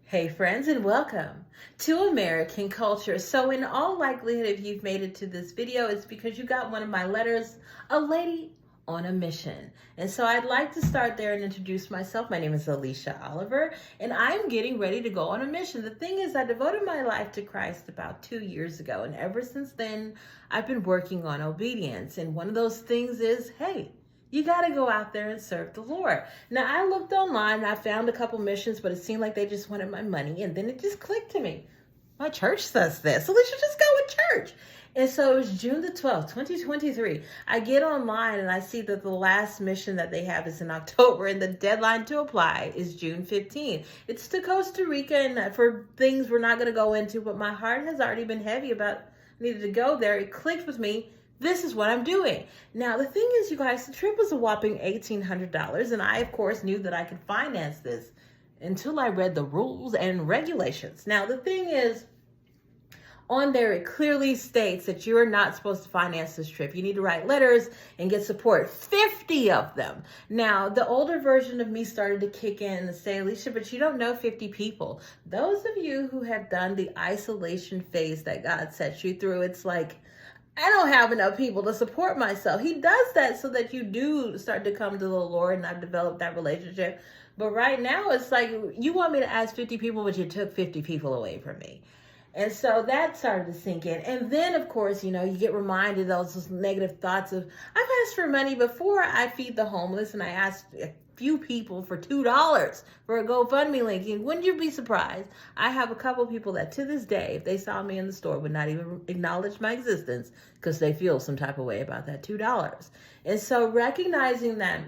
Hey friends, and welcome to American Culture. So in all likelihood, if you've made it to this video, it's because you got one of my letters, A Lady on a Mission. And so I'd like to start there and introduce myself. My name is Alicia Oliver, and I'm getting ready to go on a mission. The thing is, I devoted my life to Christ about 2 years ago, and ever since then, I've been working on obedience. And one of those things is, hey, you got to go out there and serve the Lord. Now, I looked online, I found a couple missions, but it seemed like they just wanted my money. And then it just clicked to me. My church says this, so we should just go with church. And so it was June the 12th, 2023. I get online and I see that the last mission that they have is in October, and the deadline to apply is June 15th. It's to Costa Rica, and for things we're not going to go into, but my heart has already been heavy about needed to go there. It clicked with me. This is what I'm doing. Now, the thing is, you guys, the trip was a whopping $1,800, and I, of course, knew that I could finance this until I read the rules and regulations. Now, the thing is, on there, it clearly states that you are not supposed to finance this trip. You need to write letters and get support, 50 of them. Now, the older version of me started to kick in and say, Alicia, but you don't know 50 people. Those of you who have done the isolation phase that God sets you through, it's like, I don't have enough people to support myself. He does that so that you do start to come to the Lord, and I've developed that relationship. But right now, it's like, you want me to ask 50 people, but you took 50 people away from me. And so that started to sink in. And then, of course, you get reminded of those negative thoughts of, I've asked for money before I feed the homeless, and I asked a few people for $2 for a GoFundMe link. And wouldn't you be surprised? I have a couple people that to this day, if they saw me in the store, would not even acknowledge my existence because they feel some type of way about that $2. And so recognizing that,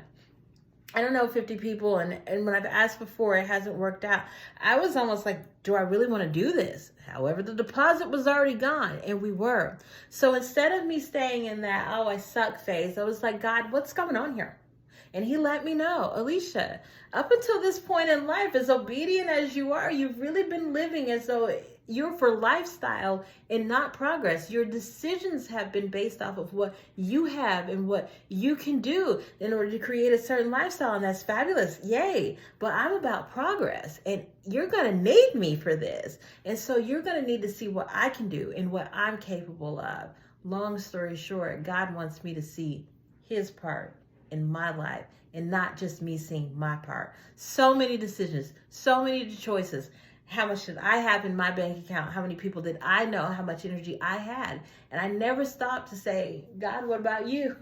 I don't know, 50 people, and when I've asked before, it hasn't worked out. I was almost like, do I really want to do this? However, the deposit was already gone, and we were. So instead of me staying in that, oh, I suck phase, I was like, God, what's going on here? And he let me know, Alicia, up until this point in life, as obedient as you are, you've really been living as though you're for lifestyle and not progress. Your decisions have been based off of what you have and what you can do in order to create a certain lifestyle. And that's fabulous. Yay. But I'm about progress, and you're going to need me for this. And so you're going to need to see what I can do and what I'm capable of. Long story short, God wants me to see his part in my life and not just me seeing my part. So many decisions, so many choices. How much did I have in my bank account? How many people did I know? How much energy I had? And I never stopped to say, God, what about you?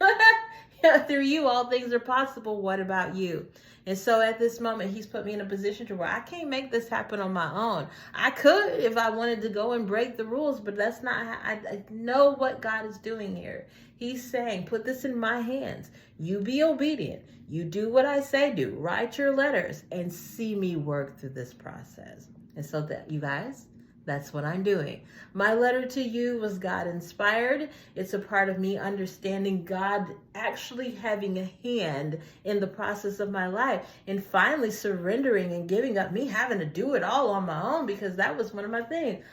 Through you, all things are possible. What about you? And so at this moment, he's put me in a position to where I can't make this happen on my own. I could if I wanted to go and break the rules, but that's not how I know what God is doing here. He's saying, put this in my hands. You be obedient. You do what I say do. Write your letters and see me work through this process. And so that, you guys, that's what I'm doing. My letter to you was God inspired. It's a part of me understanding God actually having a hand in the process of my life, and finally surrendering and giving up me having to do it all on my own, because that was one of my things.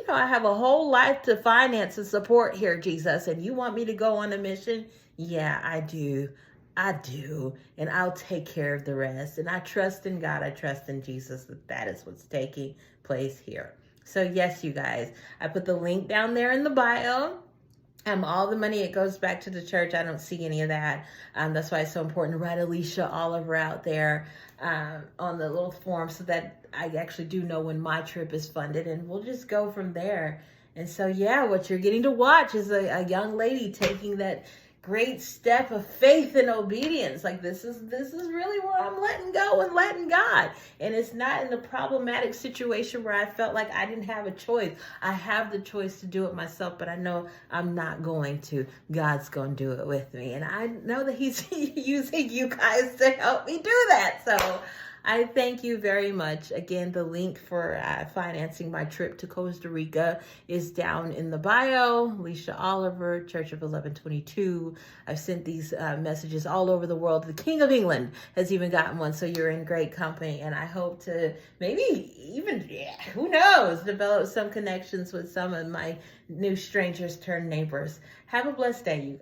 I have a whole life to finance and support here, Jesus, and you want me to go on a mission? Yeah, I do. I do, and I'll take care of the rest. And I trust in God. I trust in Jesus that is what's taking place here. So yes, you guys, I put the link down there in the bio. All the money, it goes back to the church. I don't see any of that. That's why it's so important to write Alicia Oliver out there on the little form, so that I actually do know when my trip is funded, and we'll just go from there. And so, yeah, what you're getting to watch is a young lady taking that great step of faith and obedience. Like, this is really where I'm letting go and letting God. And it's not in a problematic situation where I felt like I didn't have a choice. I have the choice to do it myself, but I know I'm not going to. God's going to do it with me. And I know that he's using you guys to help me do that. So I thank you very much. Again, the link for financing my trip to Costa Rica is down in the bio. Alicia Oliver, Church of 1122. I've sent these messages all over the world. The King of England has even gotten one, so you're in great company. And I hope to maybe even, who knows, develop some connections with some of my new strangers turned neighbors. Have a blessed day, you guys.